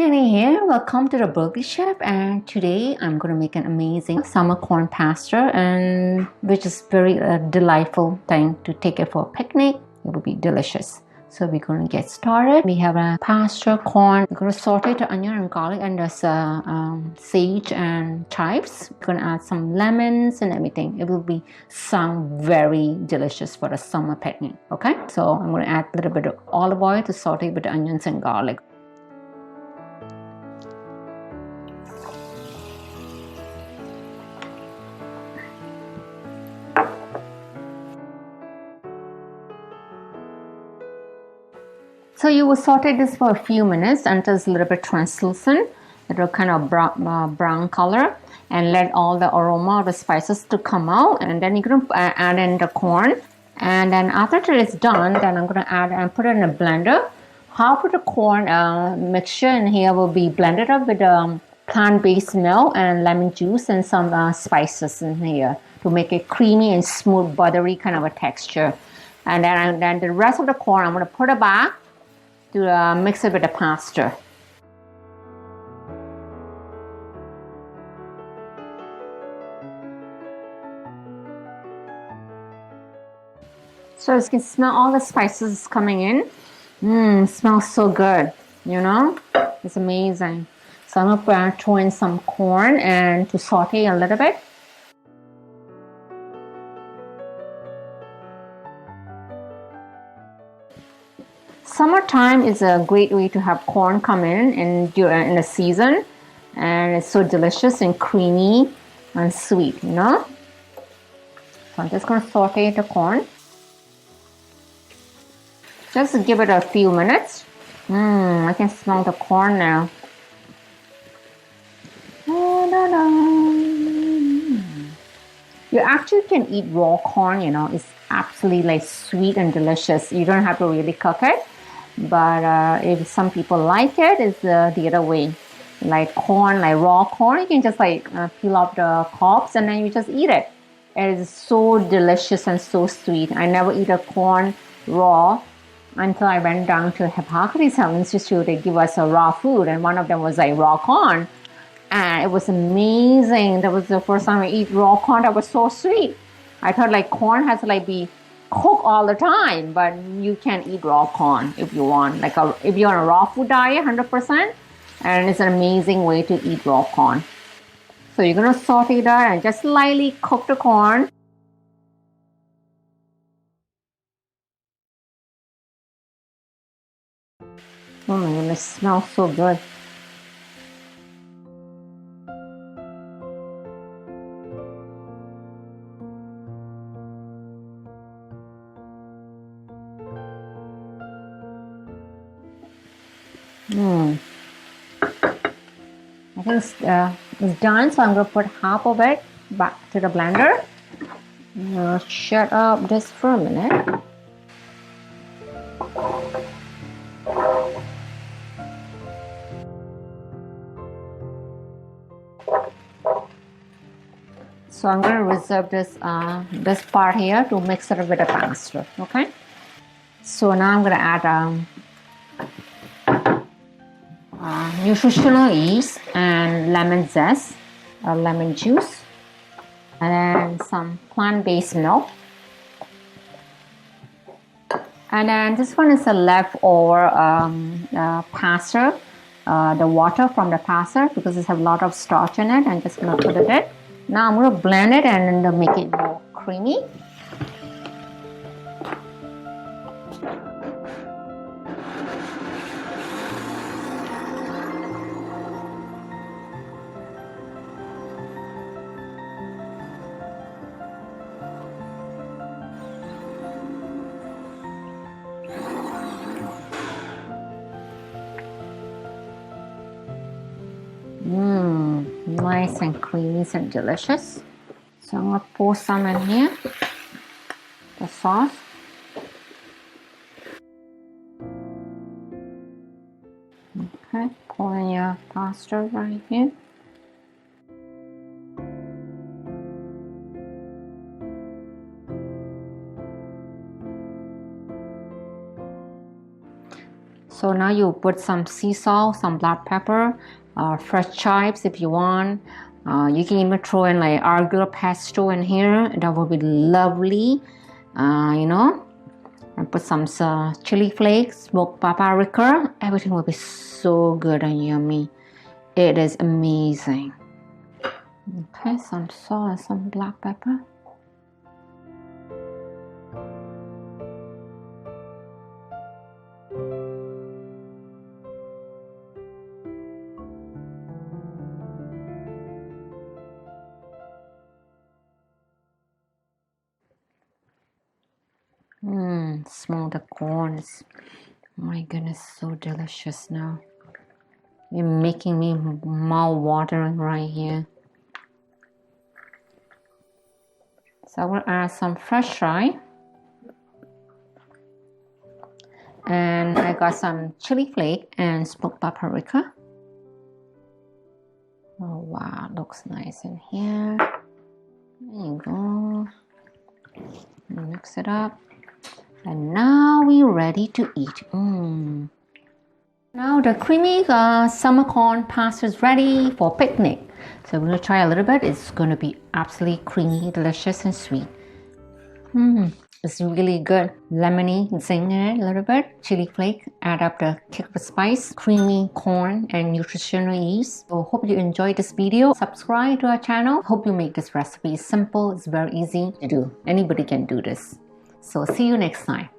Annie here. Welcome to the Berkeley Chef, and today I'm going to make an amazing summer corn pasta, and which is very delightful thing to take it for a picnic. It will be delicious. So we're going to get started. We have a pasta corn. We're going to saute the onion and garlic, and there's sage and chives. We're going to add some lemons and everything. It will be sound very delicious for a summer picnic. Okay, so I'm going to add a little bit of olive oil to saute with the onions and garlic. So you will saute this for a few minutes until it's a little bit translucent. It will kind of brown color, and let all the aroma of the spices to come out. And then you're going to add in the corn. And then after it's done, then I'm going to add and put it in a blender. Half of the corn mixture in here will be blended up with plant-based milk and lemon juice and some spices in here to make it creamy and smooth, buttery kind of a texture. And then the rest of the corn, I'm going to put it back to mix it with the pasta. So as you can smell all the spices coming in. Smells so good, you know? It's amazing. So I'm going to throw in some corn and to saute a little bit. Summertime is a great way to have corn come in the season, and it's so delicious and creamy and sweet, you know. So I'm just going to saute the corn. Just give it a few minutes. I can smell the corn now. You actually can eat raw corn, you know. It's absolutely like sweet and delicious. You don't have to really cook it. But if some people like it, it's the other way. Like corn, like raw corn, you can just peel off the cobs and then you just eat it. It is so delicious and so sweet. I never eat a corn raw until I went down to Hippocrates Health Institute. They give us a raw food, and one of them was like raw corn. And it was amazing. That was the first time I eat raw corn that was so sweet. I thought like corn has to be cook all the time, but you can eat raw corn if you want. If you're on a raw food diet, 100%, and it's an amazing way to eat raw corn. So you're gonna saute that and just lightly cook the corn. Oh my goodness, it smells so good. I think it's done, so I'm going to put half of it back to the blender. I'll shut up this for a minute. So I'm going to reserve this part here to mix it with the pasta. Okay. So now I'm going to add nutritional yeast and lemon zest, lemon juice, and then some plant-based milk. And then this one is a leftover pasta, the water from the pasta, because it has a lot of starch in it. I'm just going to put it in. Now I'm going to blend it and then make it more creamy. Nice and creamy and delicious. So I'm going to pour some in here, the sauce. Okay, pour in your pasta right here. So now you put some sea salt, some black pepper, fresh chives if you want. You can even throw in like arugula pesto in here. That would be lovely. You know, and put some chili flakes, smoked paprika. Everything will be so good and yummy. It is amazing. Okay, some salt and some black pepper. Smell the corns. My goodness, so delicious now. You're making me mouth watering right here. So I will add some fresh rye. And I got some chili flake and smoked paprika. Oh wow, looks nice in here. There you go. Mix it up. And now we're ready to eat. Now the creamy summer corn pasta is ready for picnic. So we're going to try a little bit. It's going to be absolutely creamy, delicious and sweet. It's really good. Lemony zing in it a little bit. Chili flake, add up the kick of spice, creamy corn and nutritional yeast. So hope you enjoyed this video. Subscribe to our channel. Hope you make this recipe simple. It's very easy to do. Anybody can do this. So see you next time.